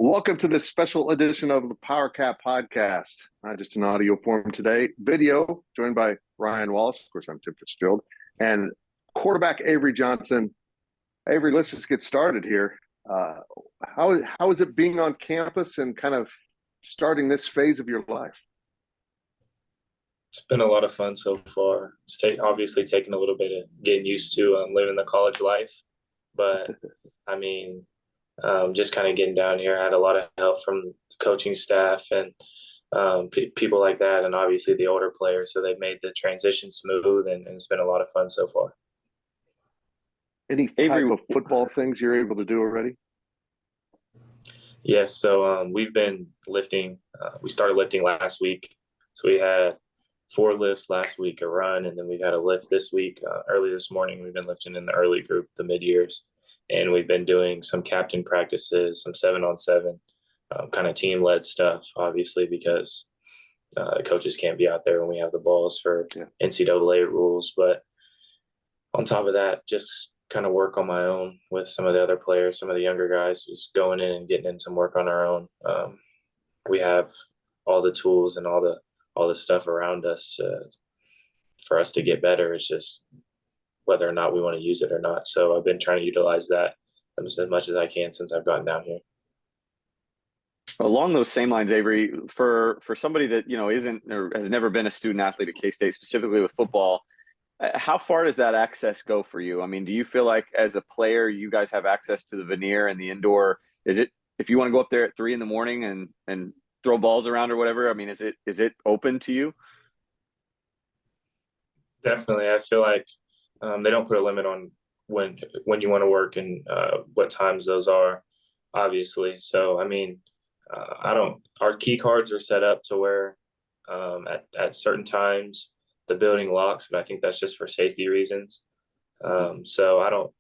Welcome to this special edition of the Powercat Podcast. Not just in audio form today, video, joined by Ryan Wallace. Of course, I'm Tim Fitzgerald, and quarterback Avery Johnson. Avery, let's just get started here. How is it being on campus and kind of starting this phase of your life? It's been a lot of fun so far. It's obviously taken a little bit of getting used to living the college life, but I mean, just kind of getting down here. I had a lot of help from the coaching staff and people like that, and obviously the older players. So they've made the transition smooth, and it's been a lot of fun so far. Any type of football things you're able to do already? Yes. So we've been lifting. We started lifting last week. So we had 4 lifts last week, a run, and then we've had a lift this week. Early this morning, we've been lifting in the early group, the mid-years. And we've been doing some captain practices, some 7-on-7, kind of team-led stuff, obviously, because the coaches can't be out there when we have the balls for NCAA rules. But on top of that, just kind of work on my own with some of the other players, some of the younger guys, just going in and getting in some work on our own. We have all the tools and all the stuff around us for us to get better. It's just whether or not we want to use it or not. So I've been trying to utilize that as much as I can since I've gotten down here. Along those same lines, Avery, for somebody that, isn't or has never been a student athlete at K-State, specifically with football, how far does that access go for you? I mean, do you feel like as a player, you guys have access to the veneer and the indoor? Is it, if you want to go up there at 3 a.m. and throw balls around or whatever, I mean, is it open to you? Definitely. I feel like they don't put a limit on when you want to work and what times those are, obviously. So, I mean, our key cards are set up to where at certain times the building locks, but I think that's just for safety reasons. So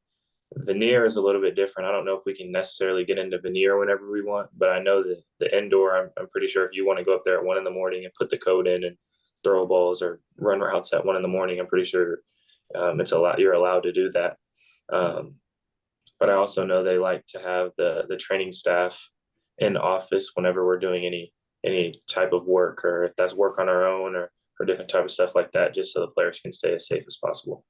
veneer is a little bit different. I don't know if we can necessarily get into veneer whenever we want, but I know that the indoor, I'm pretty sure if you want to go up there at 1 a.m. and put the code in and throw balls or run routes at 1 a.m, I'm pretty sure you're allowed to do that. But I also know they like to have the training staff in the office whenever we're doing any type of work, or if that's work on our own or different type of stuff like that, just so the players can stay as safe as possible.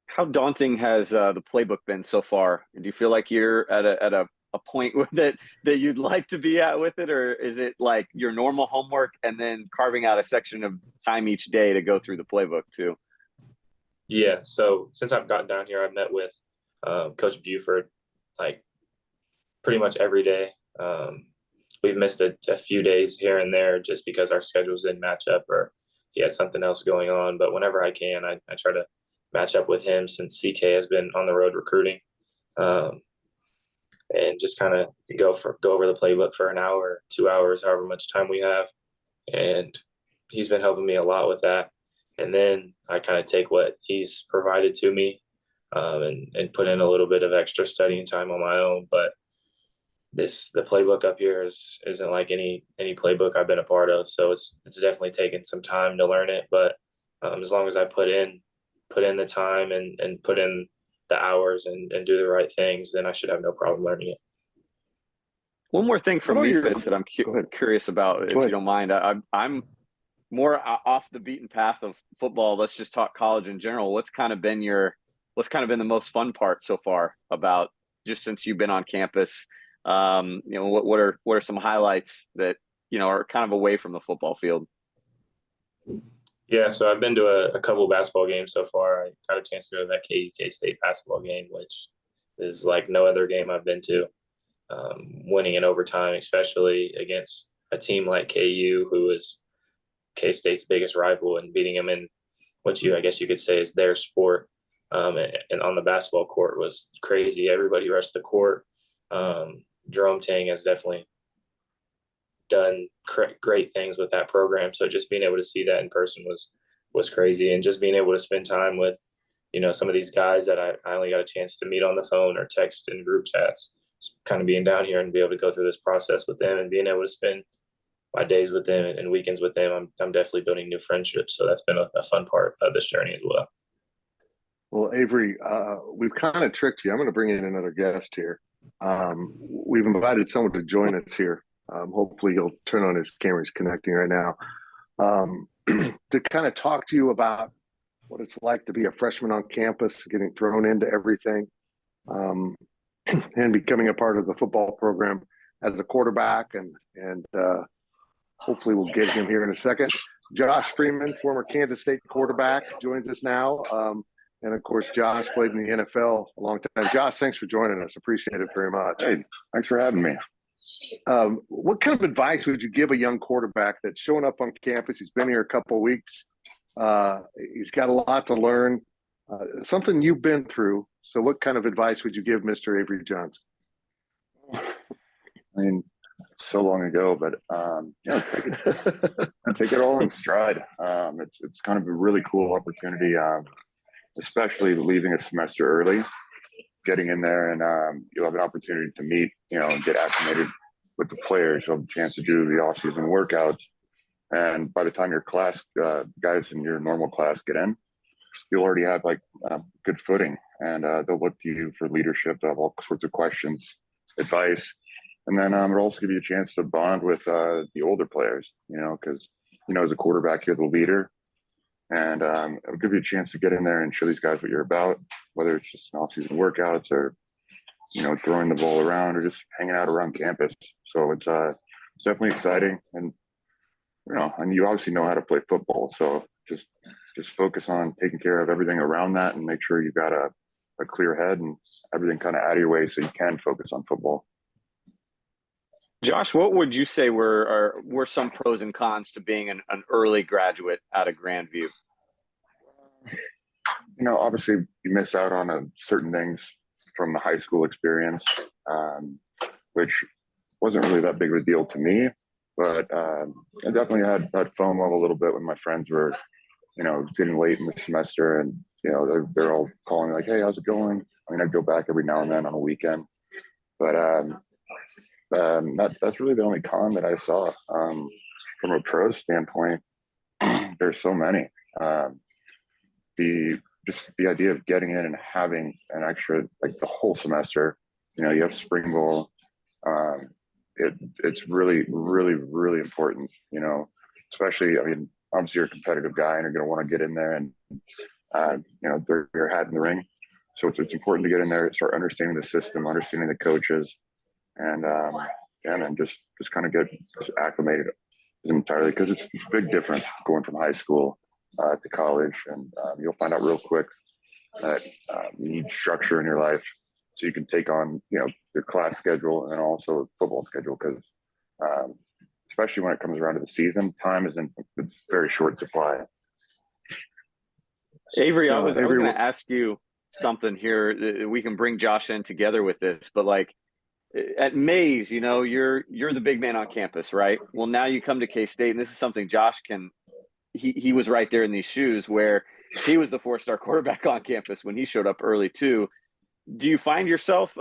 How daunting has the playbook been so far? Do you feel like you're at a point that you'd like to be at with it, or is it like your normal homework and then carving out a section of time each day to go through the playbook too? Yeah. So since I've gotten down here, I've met with Coach Buford like pretty much every day. We've missed a few days here and there just because our schedules didn't match up or he had something else going on. But whenever I can, I try to match up with him since CK has been on the road recruiting, and just kind of go over the playbook for an hour, 2 hours, however much time we have. And he's been helping me a lot with that. And then I kind of take what he's provided to me and put in a little bit of extra studying time on my own. But the playbook up here isn't like any playbook I've been a part of. So it's definitely taken some time to learn it. But as long as I put in the time and put in the hours and do the right things, then I should have no problem learning it. One more thing from me, Fitz, that I'm curious about, if you don't mind. I'm more off the beaten path of football. Let's just talk college in general. What's kind of been the most fun part so far about just since you've been on campus? What are some highlights that, are kind of away from the football field? Yeah, so I've been to a couple of basketball games so far. I got a chance to go to that KU K-State basketball game, which is like no other game I've been to. Winning in overtime, especially against a team like KU, who is K-State's biggest rival, and beating them in what I guess you could say is their sport. And on the basketball court was crazy. Everybody rushed the court. Jerome Tang has definitely done great things with that program. So just being able to see that in person was crazy. And just being able to spend time with, some of these guys that I only got a chance to meet on the phone or text in group chats, just kind of being down here and be able to go through this process with them and being able to spend my days with them and weekends with them. I'm definitely building new friendships. So that's been a fun part of this journey as well. Well, Avery, we've kind of tricked you. I'm going to bring in another guest here. We've invited someone to join us here. Hopefully he'll turn on his camera. He's connecting right now. To kind of talk to you about what it's like to be a freshman on campus, getting thrown into everything, and becoming a part of the football program as a quarterback. And hopefully we'll get him here in a second. Josh Freeman, former Kansas State quarterback, joins us now. And of course, Josh played in the NFL a long time. Josh, thanks for joining us. Appreciate it very much. Hey, thanks for having me. What kind of advice would you give a young quarterback that's showing up on campus? He's been here a couple of weeks. He's got a lot to learn, something you've been through. So what kind of advice would you give Mr. Avery Johnson? I mean, so long ago, but take it all in stride. It's kind of a really cool opportunity, especially leaving a semester early, getting in there, and you'll have an opportunity to meet, and get acclimated with the players. You'll have a chance to do the off-season workouts, and by the time your class guys in your normal class get in, you'll already have good footing, and they'll look to you for leadership. They'll have all sorts of questions, advice. And then it'll also give you a chance to bond with the older players, because, as a quarterback, you're the leader. And it'll give you a chance to get in there and show these guys what you're about, whether it's just off-season workouts or, throwing the ball around or just hanging out around campus. So it's definitely exciting. And, and you obviously know how to play football. So just focus on taking care of everything around that and make sure you've got a clear head and everything kind of out of your way so you can focus on football. Josh, what would you say were some pros and cons to being an early graduate out of Grandview? Obviously you miss out on certain things from the high school experience, which wasn't really that big of a deal to me. But I definitely had FOMO a little bit when my friends were, getting late in the semester, and they're all calling like, "Hey, how's it going?" I mean, I'd go back every now and then on a weekend, but that's really the only con that I saw. From a pro standpoint, there's so many. The idea of getting in and having an extra, the whole semester, you have spring ball. It's really, really, really important, especially, obviously you're a competitive guy and you're going to want to get in there and, throw your hat in the ring. So it's important to get in there, start understanding the system, understanding the coaches, and then just kind of get acclimated entirely, because it's a big difference going from high school to college, and you'll find out real quick that you need structure in your life so you can take on your class schedule and also football schedule, because especially when it comes around to the season, time is in very short supply. Avery, I was going to ask you something here. We can bring Josh in together with this, but at Mays, you're the big man on campus, right? Well, now you come to K-State, and this is something Josh he was right there in these shoes, where he was the 4-star quarterback on campus when he showed up early too. Do you find yourself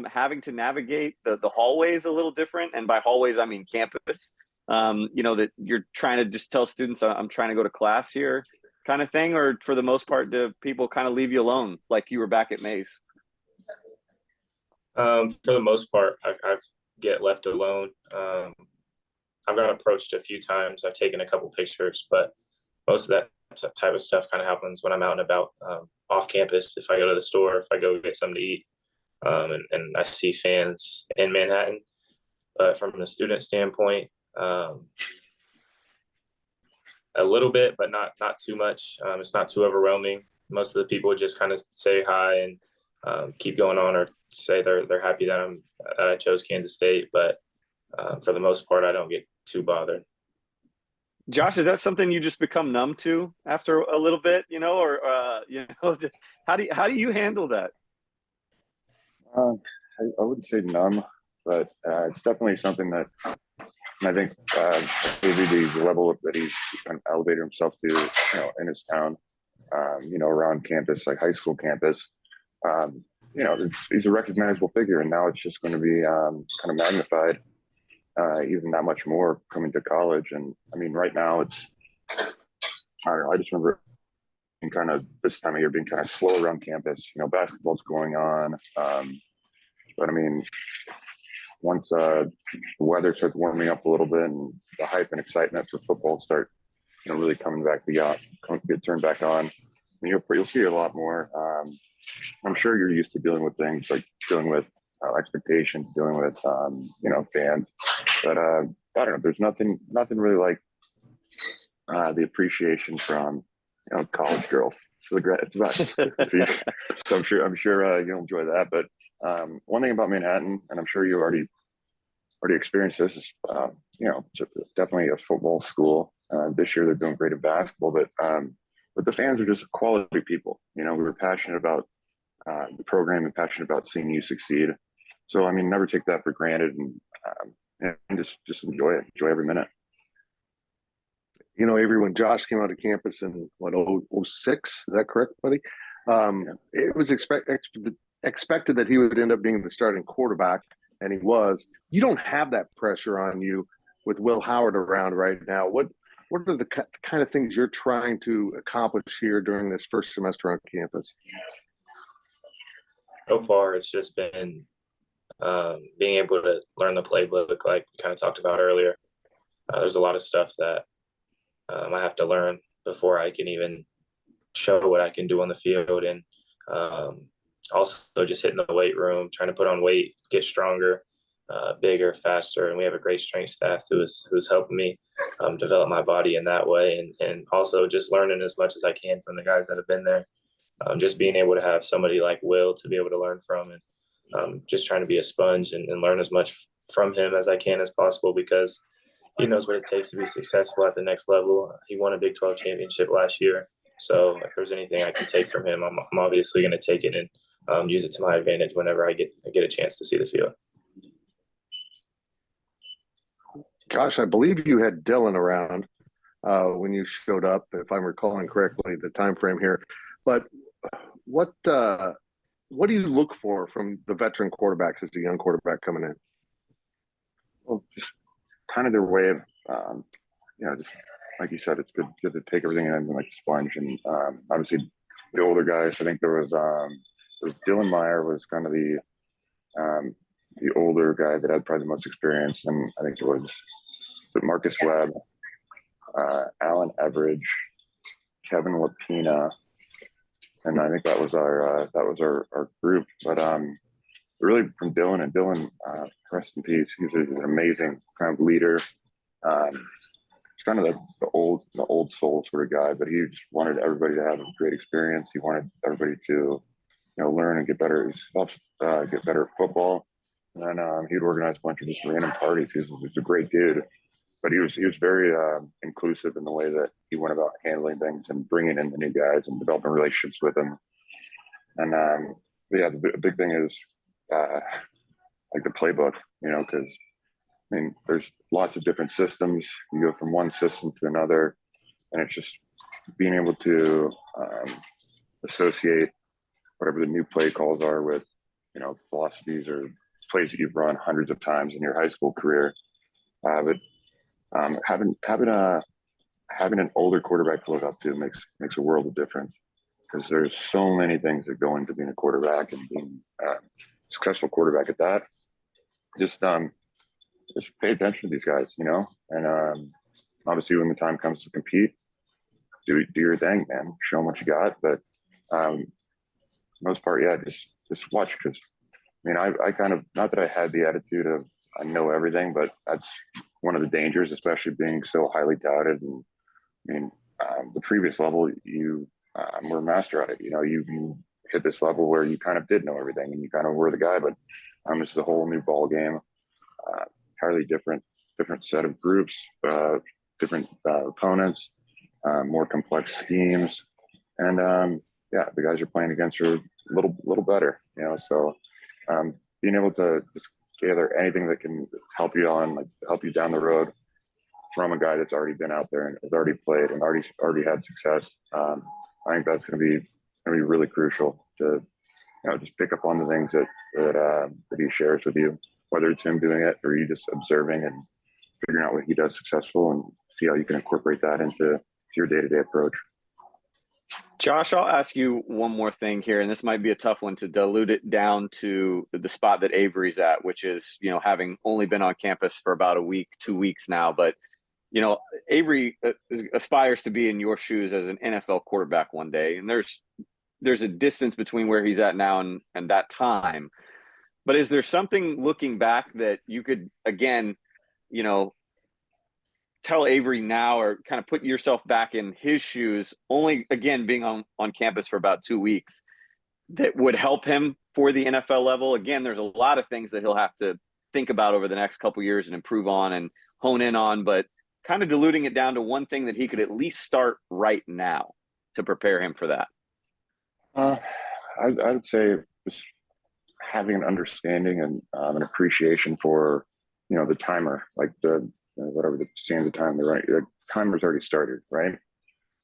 having to navigate the hallways a little different? And by hallways, I mean campus. That you're trying to just tell students, I'm trying to go to class here kind of thing, or for the most part, do people kind of leave you alone like you were back at Mays? For the most part, I get left alone. I've got approached a few times. I've taken a couple pictures, but most of that type of stuff kind of happens when I'm out and about off campus. If I go to the store, if I go get something to eat, and I see fans in Manhattan. But from the student standpoint, a little bit, but not too much. It's not too overwhelming. Most of the people just kind of say hi and keep going on, or say they're happy that I chose Kansas State. But for the most part, I don't get too bothered. Josh, is that something you just become numb to after a little bit, or how do you handle that? I wouldn't say numb, but it's definitely something that I think maybe the level that he's kind of elevated himself to, in his town, around campus, like high school campus, he's a recognizable figure, and now it's just going to be kind of magnified even that much more coming to college. And I mean, right now I don't know, I just remember kind of this time of year being kind of slow around campus. Basketball's going on. But I mean, once the weather starts warming up a little bit and the hype and excitement for football start, really coming back get turned back on, you'll see a lot more. I'm sure you're used to dealing with things like dealing with expectations, dealing with fans, but I don't know. There's nothing really like the appreciation from college girls. So it's the best. So I'm sure you'll enjoy that. But one thing about Manhattan, and I'm sure you already experienced this, is it's definitely a football school. This year they're doing great in basketball, but the fans are just quality people. We were passionate about the program and passionate about seeing you succeed. So I mean, never take that for granted, and just enjoy it. Enjoy every minute. Avery, when Josh came out of campus in 06, is that correct, buddy? It was expected that he would end up being the starting quarterback, and he was. You don't have that pressure on you with Will Howard around right now. What are the kind of things you're trying to accomplish here during this first semester on campus? So far, it's just been being able to learn the playbook, like we kind of talked about earlier. There's a lot of stuff that I have to learn before I can even show what I can do on the field. And also just hitting the weight room, trying to put on weight, get stronger, bigger, faster. And we have a great strength staff who's helping me develop my body in that way. And also just learning as much as I can from the guys that have been there. Just being able to have somebody like Will to be able to learn from, and just trying to be a sponge and learn as much from him as I can as possible, because he knows what it takes to be successful at the next level. He won a Big 12 championship last year. So if there's anything I can take from him, I'm obviously going to take it and use it to my advantage whenever I get a chance to see the field. Gosh, I believe you had Dylan around when you showed up, if I'm recalling correctly, the time frame here. But what do you look for from the veteran quarterbacks as a young quarterback coming in? Well, just kind of their way of, just like you said, it's good to take everything in like a sponge. And obviously, the older guys. I think there was Dylan Meyer was kind of the older guy that had probably the most experience, and I think it was Marcus Webb, Alan Everidge, Kevin Lapina, and I think that was our group. But really from Dylan, and Dylan, rest in peace. He was an amazing kind of leader. He's kind of the old soul sort of guy, but he just wanted everybody to have a great experience. He wanted everybody to learn and get better at football. And then he'd organize a bunch of just random parties. He was a great dude, but he was very inclusive in the way that he went about handling things and bringing in the new guys and developing relationships with them. And the big thing is like the playbook, because I mean, there's lots of different systems. You go from one system to another, and it's just being able to associate whatever the new play calls are with, philosophies or plays that you've run hundreds of times in your high school career. But having an older quarterback to look up to makes a world of difference, because there's so many things that go into being a quarterback and being a successful quarterback at that. Just pay attention to these guys, and obviously when the time comes to compete, do your thing, man. Show them what you got. But for the most part, yeah, just watch, because I mean, I kind of, not that I had the attitude of I know everything, but that's one of the dangers, especially being so highly touted. And I mean, the previous level, you were a master at it. You hit this level where you kind of did know everything and you kind of were the guy, but this is a whole new ball game, entirely different set of groups, different opponents, more complex schemes, and the guys you're playing against are a little better, So being able to just gather anything that can help you down the road from a guy that's already been out there and has already played and already had success, I think that's going to be really crucial to just pick up on the things that he shares with you, whether it's him doing it or you just observing and figuring out what he does successful and see how you can incorporate that into your day-to-day approach. Josh, I'll ask you one more thing here, and this might be a tough one to dilute it down to the spot that Avery's at, which is, having only been on campus for about a week, 2 weeks now. But, Avery aspires to be in your shoes as an NFL quarterback one day. And there's a distance between where he's at now and that time. But is there something looking back that you could, again, tell Avery now, or kind of put yourself back in his shoes, only, again, being on campus for about 2 weeks, that would help him for the NFL level? Again, there's a lot of things that he'll have to think about over the next couple of years and improve on and hone in on, but kind of diluting it down to one thing that he could at least start right now to prepare him for that. I would say just having an understanding and an appreciation for, the timer, like whatever the stands of time, the timer's already started, right?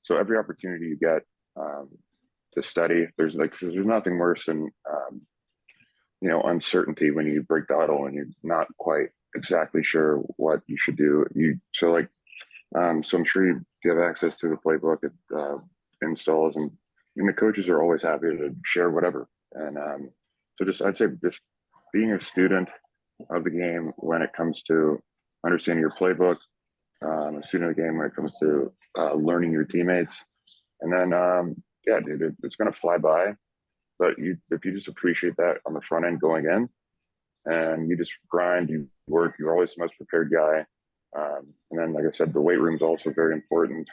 So every opportunity you get to study, there's nothing worse than uncertainty when you break the huddle and you're not quite exactly sure what you should do. So I'm sure you have access to the playbook at installs, and the coaches are always happy to share whatever. And I'd say just being a student of the game when it comes to understanding your playbook, a student of the game when it comes to learning your teammates. And then, dude, it's going to fly by. But if you just appreciate that on the front end going in, and you just grind, you work, you're always the most prepared guy. And then, like I said, the weight room is also very important.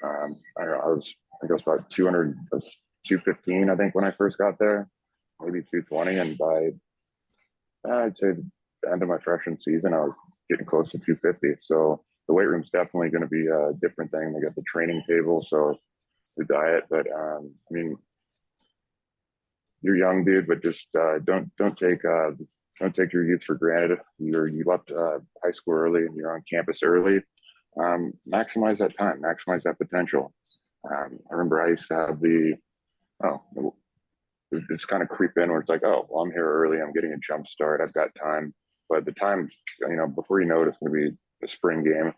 I don't know, I was about 215, I think, when I first got there, maybe 220. And by, I'd say, the end of my freshman season, I was getting close to 250. So the weight room's definitely going to be a different thing. They got the training table, so the diet. But you're young, dude, but just don't take your youth for granted. You left high school early and you're on campus early. Maximize that time, maximize that potential. I remember I used to have it's kind of creep in where it's like, oh, well, I'm here early, I'm getting a jump start, I've got time. But the time, before you know it, it's going to be the spring game,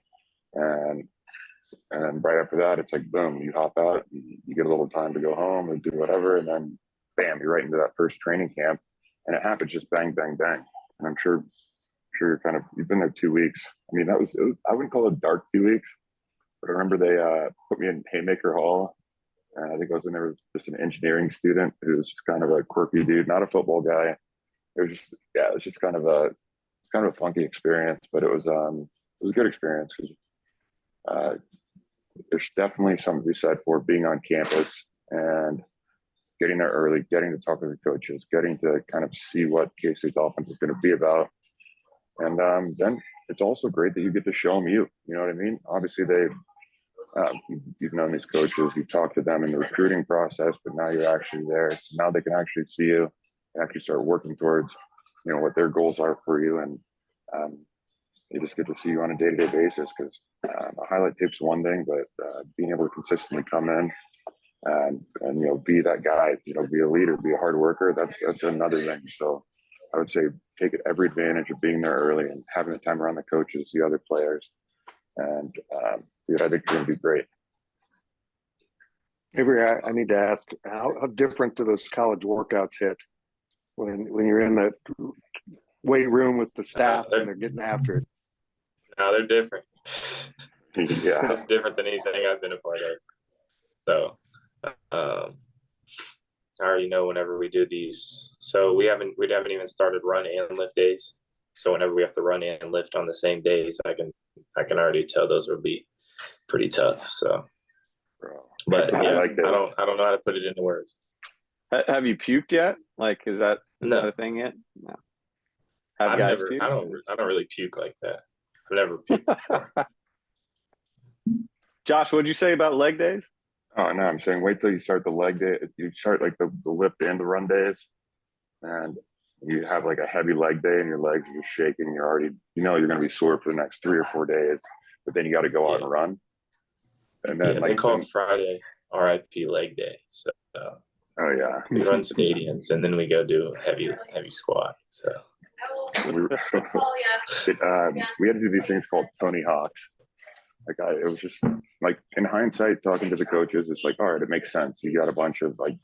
and right after that, it's like boom, you hop out, you get a little time to go home or do whatever, and then bam, you're right into that first training camp, and it happens just bang, bang, bang. And I'm sure you've been there 2 weeks. I mean, I wouldn't call it a dark 2 weeks, but I remember they put me in Haymaker Hall, and I think I was in there with just an engineering student who was just kind of a quirky dude, not a football guy. It was just kind of a funky experience, but it was a good experience because there's definitely something to be said for being on campus and getting there early, getting to talk to the coaches, getting to kind of see what K-State's offense is going to be about. And then it's also great that you get to show them you know what I mean? Obviously you've known these coaches, you've talked to them in the recruiting process, but now you're actually there. So now they can actually see you and actually start working towards, what their goals are for you. And they just get to see you on a day-to-day basis, because a highlight tape's one thing, but being able to consistently come in and be that guy, be a leader, be a hard worker, that's another thing. So I would say take every advantage of being there early and having the time around the coaches, the other players, and dude, I think you're going to be great. Avery, I need to ask, how different do those college workouts hit when you're in that weight room with the staff and they're getting after it? No, they're different. Yeah, it's different than anything I've been a part of. So I already know whenever we do these. So we haven't even started run and lift days. So whenever we have to run and lift on the same days, I can already tell those will be pretty tough. So, but yeah, I don't know how to put it into words. Have you puked yet? Like, is that a thing yet? No. I don't really puke like that. I've never puked before. Josh, what did you say about leg days? Oh no, I'm saying wait till you start the leg day. You start like the lift and the run days, and you have like a heavy leg day, and your legs are just shaking. You're already, you're going to be sore for the next 3 or 4 days, but then you got to go out and run. And then they call Friday RIP leg day. So oh yeah, we run stadiums and then we go do heavy squat. So we had to do these things called Tony Hawks, It was just like, in hindsight, talking to the coaches, it's like, all right, it makes sense. You got a bunch of like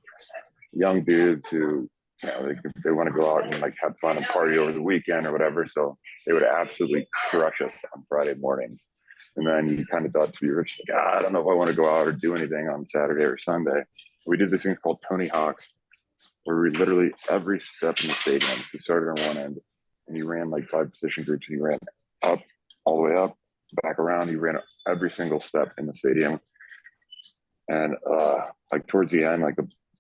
young dudes who, they want to go out and like have fun and party over the weekend or whatever. So they would absolutely crush us on Friday mornings. And then you kind of thought to yourself, like, I don't know if I want to go out or do anything on Saturday or Sunday. We did this thing called Tony Hawk's, where we literally every step in the stadium, we started on one end and you ran like 5 position groups and you ran up, all the way up, back around. You ran every single step in the stadium. And like towards the end, like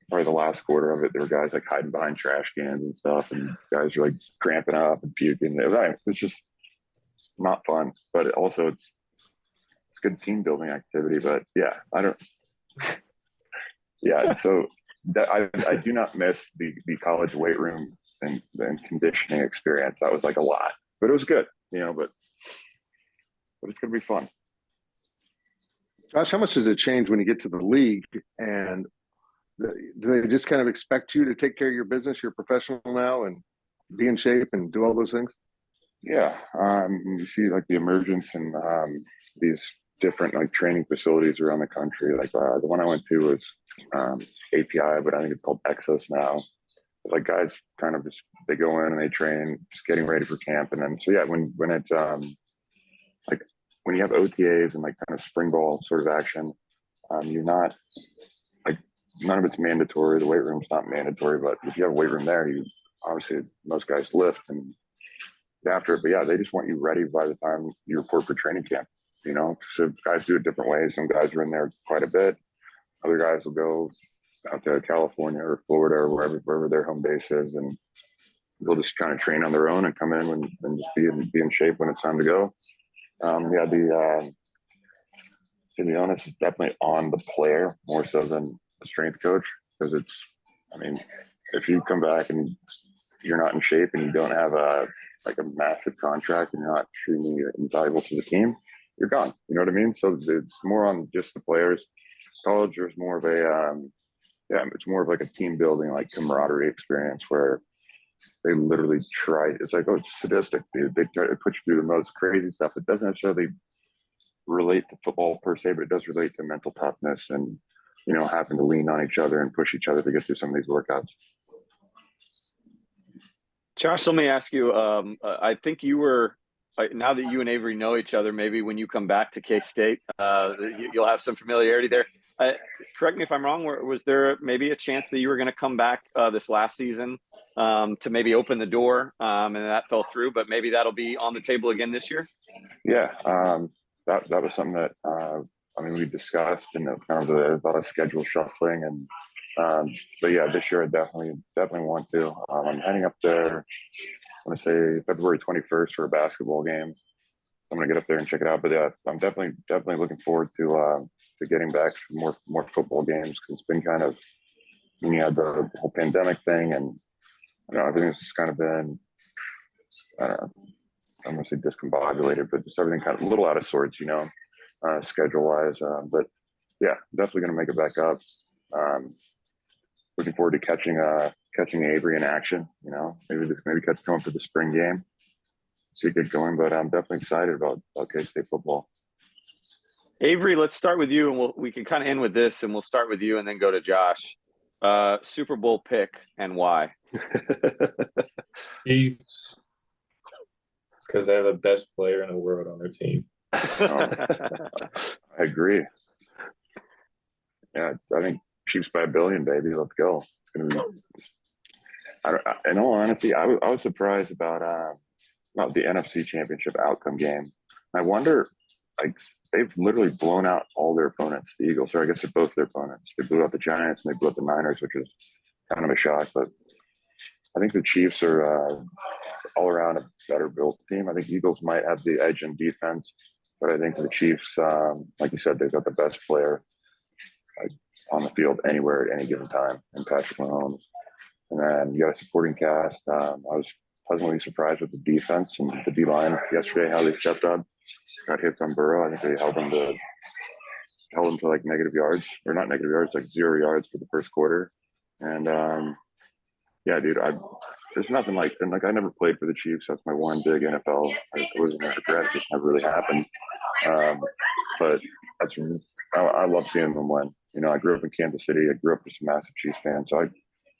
probably the last quarter of it, there were guys like hiding behind trash cans and stuff, and guys were like cramping up and puking. It's just not fun, but it's good team building activity. But yeah, so that I do not miss the college weight room and conditioning experience. That was like a lot, but it was good, but it's gonna be fun. Josh, how much does it change when you get to the league, and do they just kind of expect you to take care of your business? You're a professional now and be in shape and do all those things? Yeah. You see like the emergence and these different like training facilities around the country. Like the one I went to was API, but I think it's called Exos now. Like guys kind of they go in and they train, just getting ready for camp. And then, so yeah, when it's like when you have OTAs and like kind of spring ball sort of action, you're not like, none of it's mandatory. The weight room's not mandatory, but if you have a weight room there, you obviously, most guys lift and after it. But yeah, they just want you ready by the time you report for training camp. So guys do it different ways. Some guys are in there quite a bit. Other guys will go out to California or Florida or wherever their home base is, and they'll just kind of train on their own and come in and just be in shape when it's time to go. To be honest, it's definitely on the player more so than the strength coach, because if you come back and you're not in shape and you don't have a massive contract and you're not truly invaluable to the team, you're gone. You know what I mean? So it's more on just the players. College, there's more of it's more of like a team building, like camaraderie experience where they literally try. It's like, it's sadistic, dude. They try to put you through the most crazy stuff. It doesn't necessarily relate to football per se, but it does relate to mental toughness and, having to lean on each other and push each other to get through some of these workouts. Josh, let me ask you, I think you were, now that you and Avery know each other, maybe when you come back to K-State, you'll have some familiarity there. Correct me if I'm wrong, was there maybe a chance that you were going to come back this last season to maybe open the door, and that fell through, but maybe that'll be on the table again this year? Yeah, that was something that, we discussed, and kind of a lot of schedule shuffling, and but yeah, this year I definitely want to. I'm heading up there, I want to say February 21st for a basketball game. I'm going to get up there and check it out. But yeah, I'm definitely looking forward to getting back to more football games, because it's been kind of, when you had the whole pandemic thing, and everything's just kind of been, I don't know, I'm going to say discombobulated, but just everything kind of a little out of sorts, schedule wise. But yeah, definitely going to make it back up. Looking forward to catching Avery in action. Maybe come up to the spring game, see it get going. But I'm definitely excited about K-State football. Avery, let's start with you, and we can kind of end with this, and we'll start with you and then go to Josh. Super Bowl pick and why? Chiefs, because they have the best player in the world on their team. I agree. Yeah, I think Chiefs by $1 billion, baby. Let's go. It's gonna be. In all honesty, I was surprised about the NFC Championship outcome game. I wonder, like, they've literally blown out all their opponents. The Eagles, or I guess they're both their opponents. They blew out the Giants and they blew out the Niners, which is kind of a shock. But I think the Chiefs are all around a better built team. I think Eagles might have the edge in defense, but I think the Chiefs, like you said, they've got the best player on the field anywhere at any given time in Patrick Mahomes. And then you got a supporting cast. I was pleasantly surprised with the defense and the D-line yesterday, how they stepped up, got hits on Burrow. I think they held them to like negative yards, or not negative yards, like 0 yards for the first quarter. And yeah, dude, there's nothing like, and like I never played for the Chiefs. That's my one big NFL. It wasn't a regret. It just never really happened. but I love seeing them win. You know, I grew up in Kansas City. I grew up as a massive Chiefs fan, so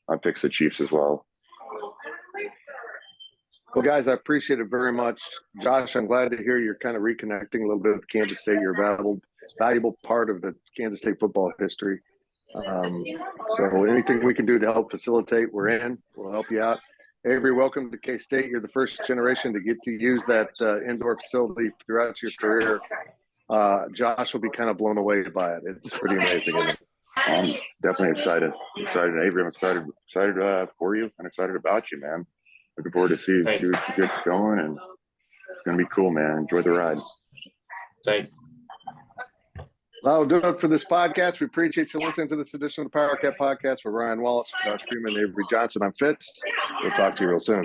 I pick the Chiefs as well. Well, guys, I appreciate it very much. Josh, I'm glad to hear you're kind of reconnecting a little bit with Kansas State. You're a valuable part of the Kansas State football history. So anything we can do to help facilitate, we're in. We'll help you out. Avery, welcome to K-State. You're the first generation to get to use that indoor facility throughout your career. Josh will be kind of blown away by it. It's pretty amazing, isn't it? I'm definitely excited. Avery, I'm excited for you and excited about you, man. Looking forward to see what you get going, and it's going to be cool, man. Enjoy the ride. Thanks. That'll do it for this podcast. We appreciate you listening to this edition of the Powercat Podcast with Ryan Wallace, Josh Freeman, Avery Johnson. I'm Fitz. We'll talk to you real soon.